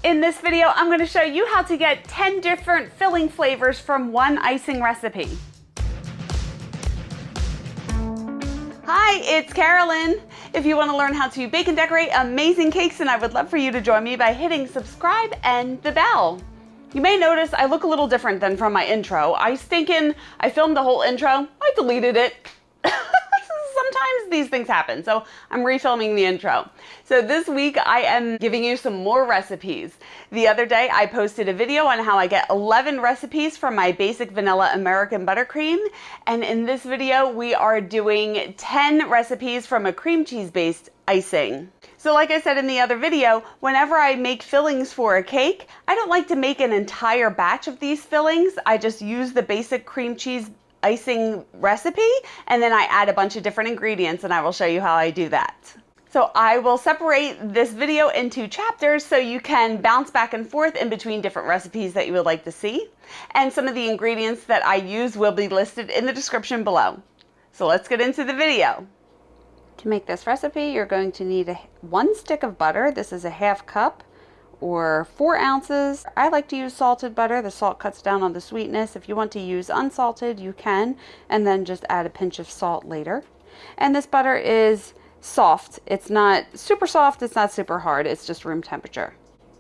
In this video, I'm going to show you how to get 10 different filling flavors from one icing recipe. Hi, it's Karolyn. If you want to learn how to bake and decorate amazing cakes, then I would love for you to join me by hitting subscribe and the bell. You may notice I look a little different than from my intro. I filmed the whole intro, I deleted it. Sometimes these things happen, so I'm refilming the intro. So this week I am giving you some more recipes. The other day I posted a video on how I get 11 recipes from my basic vanilla American buttercream, and in this video we are doing 10 recipes from a cream cheese based icing. So like I said in the other video, whenever I make fillings for a cake, I don't like to make an entire batch of these fillings. I just use the basic cream cheese icing recipe, and then I add a bunch of different ingredients, and I will show you how I do that. So I will separate this video into chapters so you can bounce back and forth in between different recipes that you would like to see. And some of the ingredients that I use will be listed in the description below. So let's get into the video. To make this recipe, you're going to need one stick of butter. This is a half cup or 4 ounces. I like to use salted butter. The salt cuts down on the sweetness. If you want to use unsalted, you can, and then just add a pinch of salt later. And this butter is soft. It's not super soft, it's not super hard, it's just room temperature.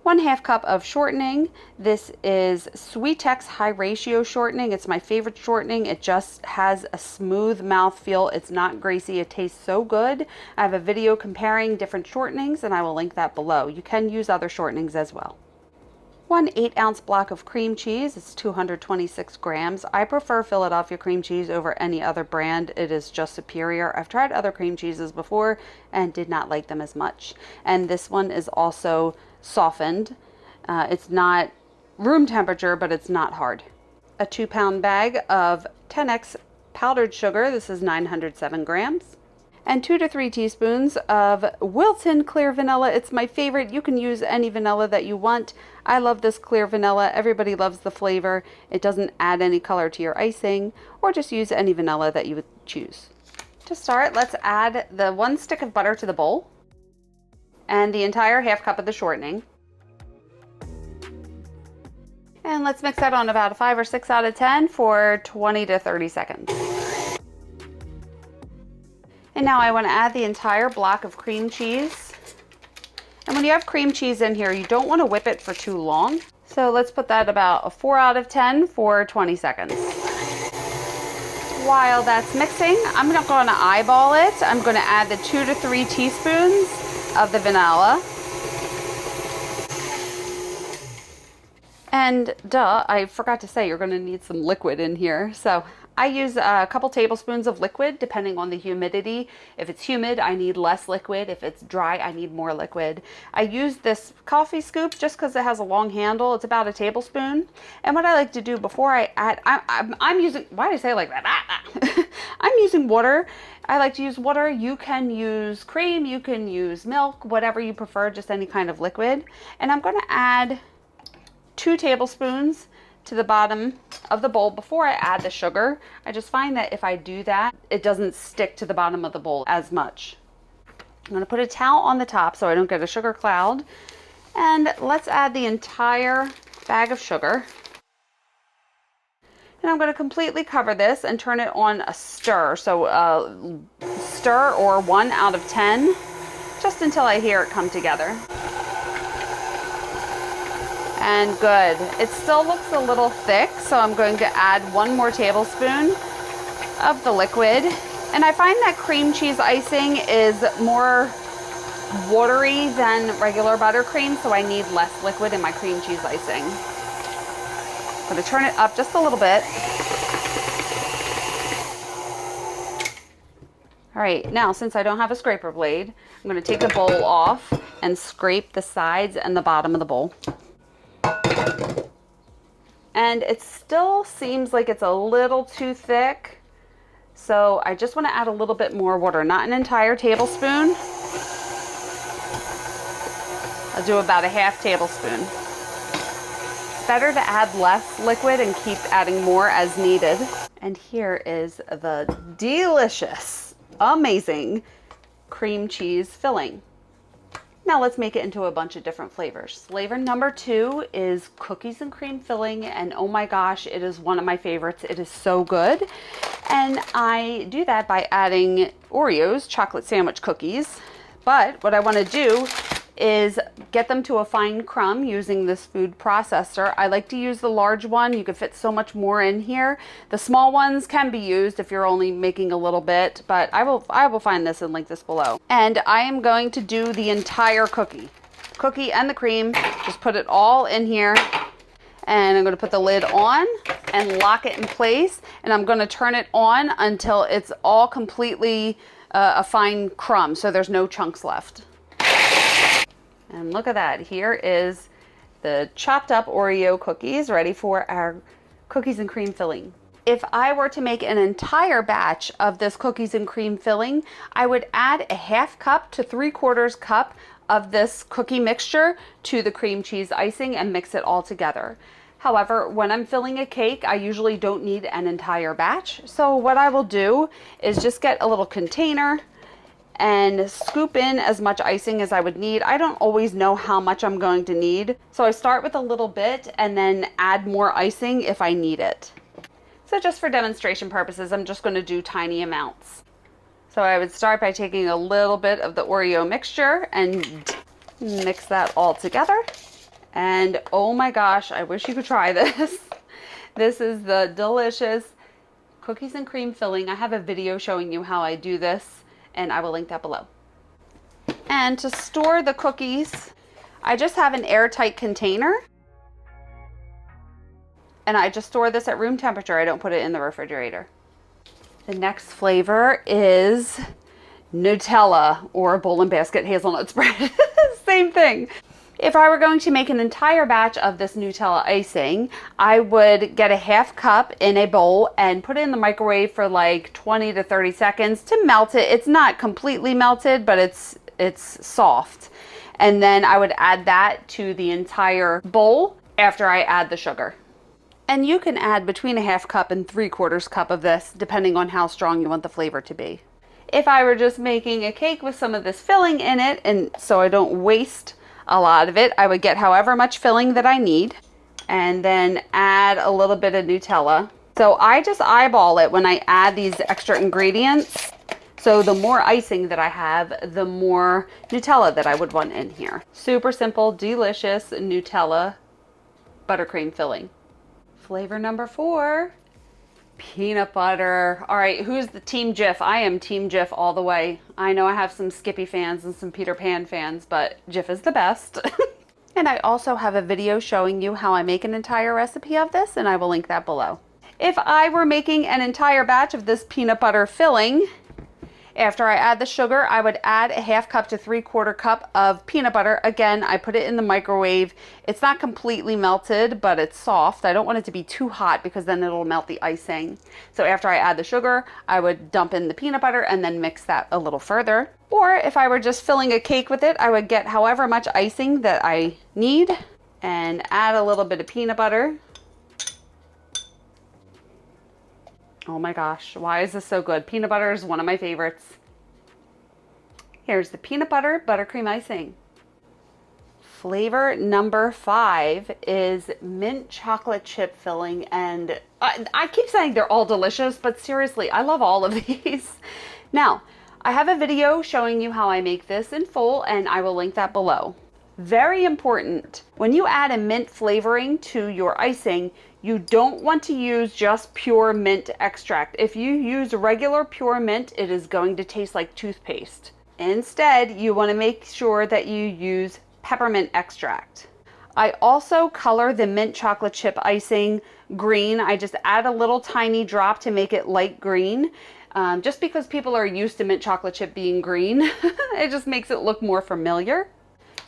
1/2 cup of shortening. This is Sweetex high ratio shortening. It's my favorite shortening. It just has a smooth mouthfeel. It's not greasy. It tastes so good. I have a video comparing different shortenings, and I will link that below. You can use other shortenings as well. 1 8-ounce block of cream cheese. It's 226 grams. I prefer Philadelphia cream cheese over any other brand. It is just superior. I've tried other cream cheeses before and did not like them as much. And this one is also softened. It's not room temperature, but it's not hard. A 2-pound bag of 10x powdered sugar. This is 907 grams. And 2 to 3 teaspoons of Wilton clear vanilla. It's my favorite. You can use any vanilla that you want. I love this clear vanilla. Everybody loves the flavor. It doesn't add any color to your icing, or just use any vanilla that you would choose. To start, let's add the 1 stick of butter to the bowl and the entire 1/2 cup of the shortening. And let's mix that on about a 5 or 6 out of 10 for 20 to 30 seconds. And now I want to add the entire block of cream cheese. And when you have cream cheese in here, you don't want to whip it for too long. So let's put that about a 4 out of 10 for 20 seconds. While that's mixing, I'm not going to eyeball it. I'm going to add the 2 to 3 teaspoons of the vanilla. And I forgot to say you're going to need some liquid in here. So I use a couple tablespoons of liquid depending on the humidity. If it's humid, I need less liquid. If it's dry, I need more liquid. I use this coffee scoop just because it has a long handle. It's about a tablespoon. And what I like to do before I add, I'm using, why did I say it like that? I'm using water. I like to use water. You can use cream, you can use milk, whatever you prefer, just any kind of liquid. And I'm going to add 2 tablespoons to the bottom of the bowl before I add the sugar. I just find that if I do that, it doesn't stick to the bottom of the bowl as much. I'm going to put a towel on the top so I don't get a sugar cloud. And let's add the entire bag of sugar. And I'm going to completely cover this and turn it on a stir. So stir or 1 out of 10, just until I hear it come together. And good. It still looks a little thick, so I'm going to add 1 more tablespoon of the liquid. And I find that cream cheese icing is more watery than regular buttercream, so I need less liquid in my cream cheese icing. I'm going to turn it up just a little bit. All right, now since I don't have a scraper blade, I'm going to take the bowl off and scrape the sides and the bottom of the bowl. And it still seems like it's a little too thick, so I just want to add a little bit more water, not an entire tablespoon. I'll do about a 1/2 tablespoon. It's better to add less liquid and keep adding more as needed. And here is the delicious, amazing cream cheese filling. Now let's make it into a bunch of different flavors. Flavor number 2 is cookies and cream filling, and oh my gosh, it is one of my favorites. It is so good. And I do that by adding Oreos, chocolate sandwich cookies. But what I want to do is get them to a fine crumb using this food processor. I like to use the large one. You can fit so much more in here. The small ones can be used if you're only making a little bit, but I will find this and link this below. And I am going to do the entire cookie and the cream. Just put it all in here. And I'm going to put the lid on and lock it in place. And I'm going to turn it on until it's all completely a fine crumb, so there's no chunks left. And look at that. Here is the chopped up Oreo cookies ready for our cookies and cream filling. If I were to make an entire batch of this cookies and cream filling, I would add a 1/2 cup to 3/4 cup of this cookie mixture to the cream cheese icing and mix it all together. However, when I'm filling a cake, I usually don't need an entire batch. So what I will do is just get a little container and scoop in as much icing as I would need. I don't always know how much I'm going to need, so I start with a little bit and then add more icing if I need it. So just for demonstration purposes, I'm just going to do tiny amounts. So I would start by taking a little bit of the Oreo mixture and mix that all together. And oh my gosh, I wish you could try this. This is the delicious cookies and cream filling. I have a video showing you how I do this, and I will link that below. And to store the cookies, I just have an airtight container. And I just store this at room temperature. I don't put it in the refrigerator. The next flavor is Nutella, or bowl and basket hazelnut spread. Same thing. If I were going to make an entire batch of this Nutella icing, I would get a 1/2 cup in a bowl and put it in the microwave for like 20 to 30 seconds to melt it. It's not completely melted, but it's soft. And then I would add that to the entire bowl after I add the sugar. And you can add between a 1/2 cup and 3/4 cup of this, depending on how strong you want the flavor to be. If I were just making a cake with some of this filling in it, and so I don't waste a lot of it, I would get however much filling that I need and then add a little bit of Nutella. So I just eyeball it when I add these extra ingredients. So the more icing that I have, the more Nutella that I would want in here. Super simple, delicious Nutella buttercream filling. Flavor number 4, peanut butter. All right, who's the Team Jif? I am Team Jif all the way. I know I have some Skippy fans and some Peter Pan fans, but Jif is the best. And I also have a video showing you how I make an entire recipe of this, and I will link that below. If I were making an entire batch of this peanut butter filling, after I add the sugar, I would add a 1/2 cup to 3/4 cup of peanut butter. Again, I put it in the microwave. It's not completely melted, but it's soft. I don't want it to be too hot because then it'll melt the icing. So after I add the sugar, I would dump in the peanut butter and then mix that a little further. Or if I were just filling a cake with it, I would get however much icing that I need and add a little bit of peanut butter. Oh my gosh, why is this so good? Peanut butter is one of my favorites. Here's the peanut butter buttercream icing. Flavor number 5 is mint chocolate chip filling, and I keep saying they're all delicious, but seriously, I love all of these. Now, I have a video showing you how I make this in full, and I will link that below. Very important, when you add a mint flavoring to your icing, you don't want to use just pure mint extract. If you use regular pure mint, it is going to taste like toothpaste. Instead, you want to make sure that you use peppermint extract. I also color the mint chocolate chip icing green. I just add a little tiny drop to make it light green. Just because people are used to mint chocolate chip being green, it just makes it look more familiar.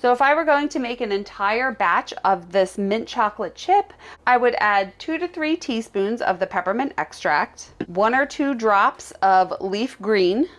So if I were going to make an entire batch of this mint chocolate chip, I would add 2 to 3 teaspoons of the peppermint extract, 1 or 2 drops of leaf green,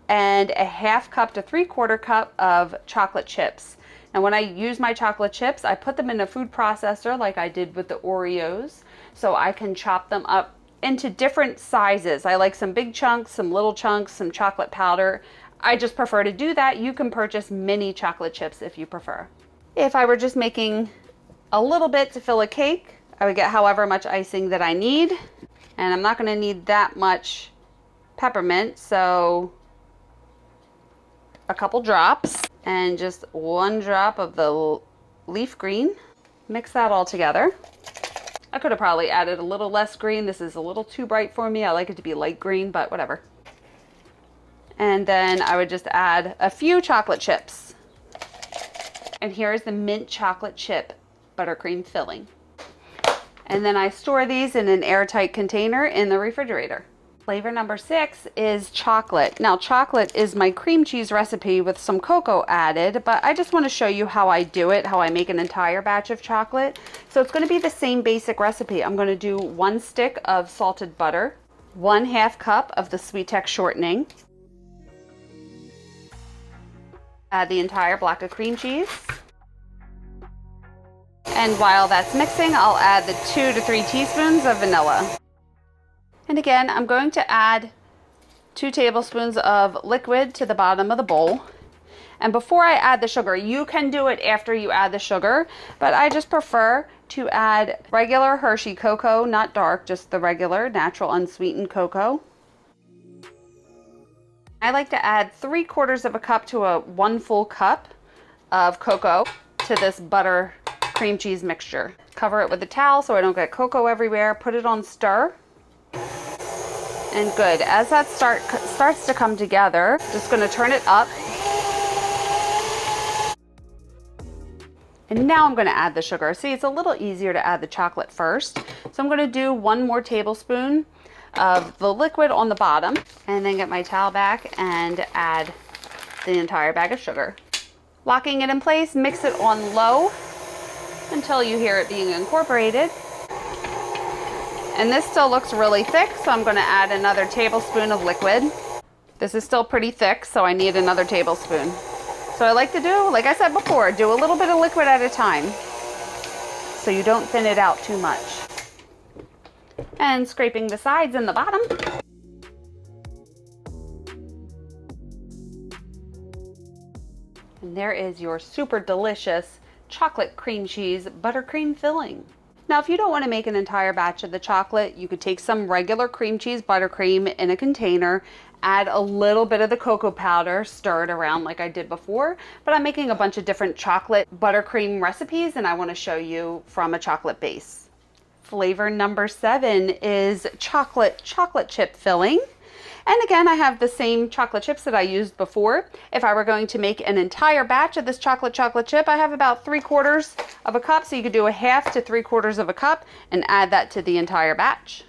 and a 1/2 cup to 3/4 cup of chocolate chips. Now when I use my chocolate chips, I put them in a food processor like I did with the Oreos, so I can chop them up into different sizes. I like some big chunks, some little chunks, some chocolate powder. I just prefer to do that. You can purchase mini chocolate chips if you prefer. If I were just making a little bit to fill a cake, I would get however much icing that I need. And I'm not going to need that much peppermint, so a couple drops and just 1 drop of the leaf green. Mix that all together. I could have probably added a little less green. This is a little too bright for me. I like it to be light green, but whatever. And then I would just add a few chocolate chips. And here is the mint chocolate chip buttercream filling. And then I store these in an airtight container in the refrigerator. Flavor number 6 is chocolate. Now, chocolate is my cream cheese recipe with some cocoa added, but I just want to show you how I do it, how I make an entire batch of chocolate. So it's going to be the same basic recipe. I'm going to do 1 stick of salted butter, 1/2 cup of the Sweet-Tex shortening, add the entire block of cream cheese. And while that's mixing, I'll add the 2 to 3 teaspoons of vanilla. And again, I'm going to add 2 tablespoons of liquid to the bottom of the bowl. And before I add the sugar, you can do it after you add the sugar, but I just prefer to add regular Hershey cocoa, not dark, just the regular natural unsweetened cocoa. I like to add 3/4 of a cup to 1 full cup of cocoa to this butter cream cheese mixture. Cover it with a towel so I don't get cocoa everywhere. Put it on stir. And good. As that starts to come together, just going to turn it up. And now I'm going to add the sugar. See, it's a little easier to add the chocolate first. So I'm going to do 1 more tablespoon of the liquid on the bottom, and then get my towel back and add the entire bag of sugar. Locking it in place, mix it on low until you hear it being incorporated. And this still looks really thick, so I'm going to add another tablespoon of liquid. This is still pretty thick, so I need another tablespoon. So I like to do, like I said before, do a little bit of liquid at a time so you don't thin it out too much. And scraping the sides and the bottom. And there is your super delicious chocolate cream cheese buttercream filling. Now, if you don't want to make an entire batch of the chocolate, you could take some regular cream cheese buttercream in a container, add a little bit of the cocoa powder, stir it around like I did before, but I'm making a bunch of different chocolate buttercream recipes and I want to show you from a chocolate base. Flavor number 7 is chocolate chip filling. And again, I have the same chocolate chips that I used before. If I were going to make an entire batch of this chocolate chip, I have about 3/4 of a cup. So you could do 1/2 to 3/4 of a cup and add that to the entire batch.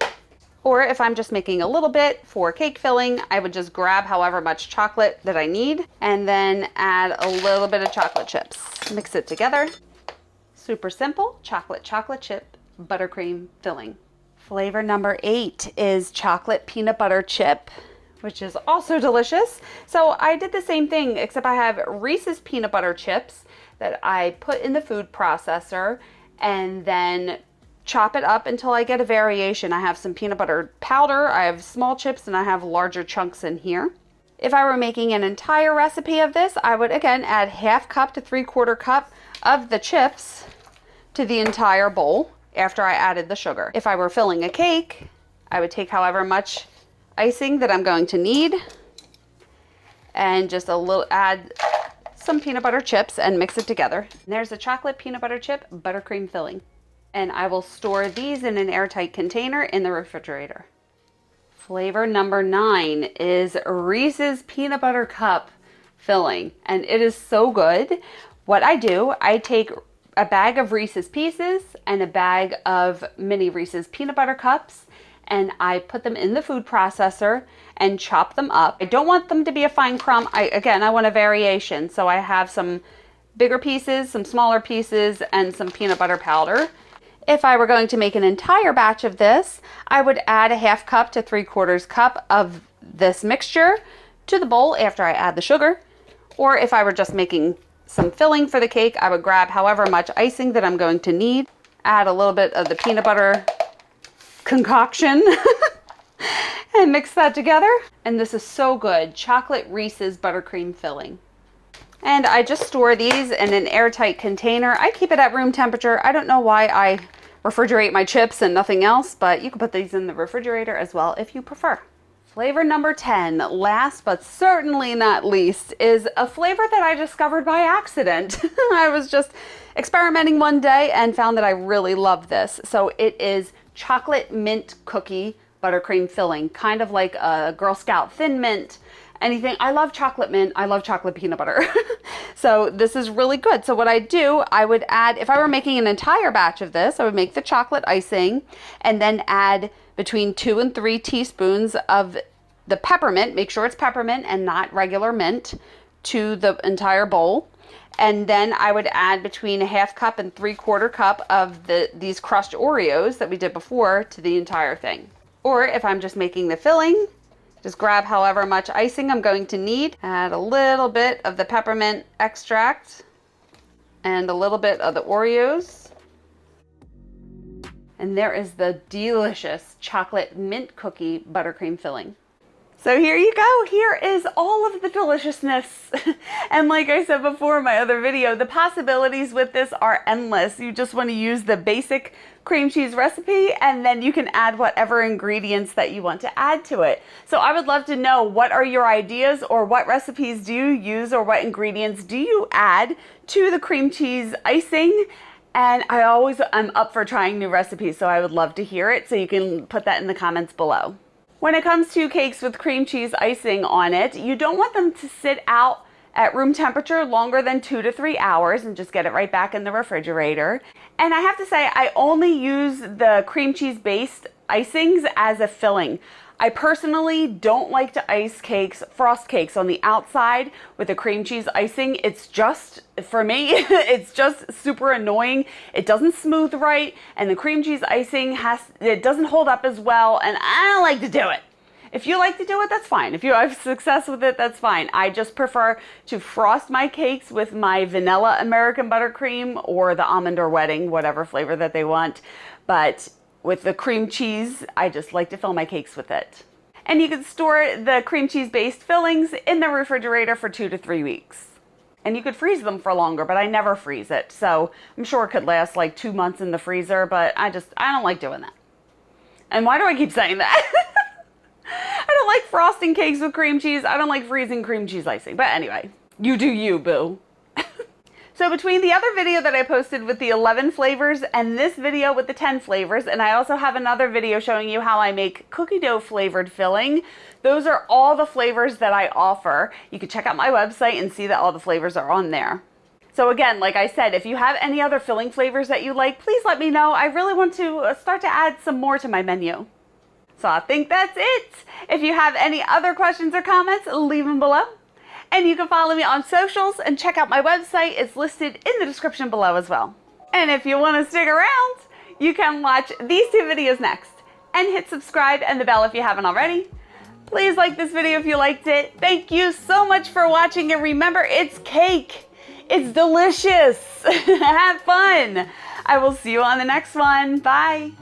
Or if I'm just making a little bit for cake filling, I would just grab however much chocolate that I need and then add a little bit of chocolate chips. Mix it together. Super simple, chocolate chip buttercream filling. Flavor number 8 is chocolate peanut butter chip, which is also delicious. So I did the same thing, except I have Reese's peanut butter chips that I put in the food processor and then chop it up until I get a variation. I have some peanut butter powder, I have small chips, and I have larger chunks in here. If I were making an entire recipe of this, I would again add 1/2 cup to 3/4 cup of the chips to the entire bowl after I added the sugar. If I were filling a cake, I would take however much icing that I'm going to need and just add some peanut butter chips and mix it together. And there's a chocolate peanut butter chip buttercream filling. And I will store these in an airtight container in the refrigerator. Flavor number 9 is Reese's peanut butter cup filling, and it is so good. What I do, I take a bag of Reese's Pieces and a bag of mini Reese's peanut butter cups, and I put them in the food processor and chop them up. I don't want them to be a fine crumb. I want a variation, so I have some bigger pieces, some smaller pieces, and some peanut butter powder. If I were going to make an entire batch of this, I would add 1/2 cup to 3/4 cup of this mixture to the bowl after I add the sugar. Or if I were just making some filling for the cake, I would grab however much icing that I'm going to need, add a little bit of the peanut butter concoction, And mix that together. And this is so good. Chocolate Reese's buttercream filling. And I just store these in an airtight container. I keep it at room temperature. I don't know why I refrigerate my chips and nothing else, but you can put these in the refrigerator as well if you prefer. Flavor number 10, last but certainly not least, is a flavor that I discovered by accident. I was just experimenting one day and found that I really love this. So it is chocolate mint cookie buttercream filling, kind of like a Girl Scout Thin Mint, anything. I love chocolate mint. I love chocolate peanut butter. So this is really good. So what I do, I would add, if I were making an entire batch of this, I would make the chocolate icing and then add between 2 and 3 teaspoons of the peppermint, make sure it's peppermint and not regular mint, to the entire bowl. And then I would add between a 1/2 cup and 3/4 cup of these crushed Oreos that we did before to the entire thing. Or if I'm just making the filling, just grab however much icing I'm going to need, add a little bit of the peppermint extract and a little bit of the Oreos. And there is the delicious chocolate mint cookie buttercream filling. So here you go. Here is all of the deliciousness. And like I said before in my other video, the possibilities with this are endless. You just want to use the basic cream cheese recipe and then you can add whatever ingredients that you want to add to it. So I would love to know, what are your ideas, or what recipes do you use, or what ingredients do you add to the cream cheese icing? And I always am up for trying new recipes, so I would love to hear it. So you can put that in the comments below. When it comes to cakes with cream cheese icing on it, you don't want them to sit out at room temperature longer than 2 to 3 hours, and just get it right back in the refrigerator. And I have to say, I only use the cream cheese based icings as a filling. I personally don't like to ice cakes, frost cakes on the outside with a cream cheese icing. It's just, for me, it's just super annoying. It doesn't smooth right, and the cream cheese icing it doesn't hold up as well, and I don't like to do it. If you like to do it, that's fine. If you have success with it, that's fine. I just prefer to frost my cakes with my vanilla American buttercream or the almond or wedding, whatever flavor that they want. But with the cream cheese, I just like to fill my cakes with it. And you can store the cream cheese based fillings in the refrigerator for 2 to 3 weeks. And you could freeze them for longer, but I never freeze it. So I'm sure it could last like 2 months in the freezer, but I don't like doing that. And why do I keep saying that? I don't like frosting cakes with cream cheese. I don't like freezing cream cheese icing. But anyway, you do you, boo. So between the other video that I posted with the 11 flavors and this video with the 10 flavors, and I also have another video showing you how I make cookie dough flavored filling, those are all the flavors that I offer. You can check out my website and see that all the flavors are on there. So again, like I said, if you have any other filling flavors that you like, please let me know. I really want to start to add some more to my menu. So I think that's it. If you have any other questions or comments, leave them below. And you can follow me on socials and check out my website. It's listed in the description below as well. And if you want to stick around, you can watch these 2 videos next. And hit subscribe and the bell if you haven't already. Please like this video if you liked it. Thank you so much for watching, and remember, it's cake. It's delicious. Have fun. I will see you on the next one. Bye.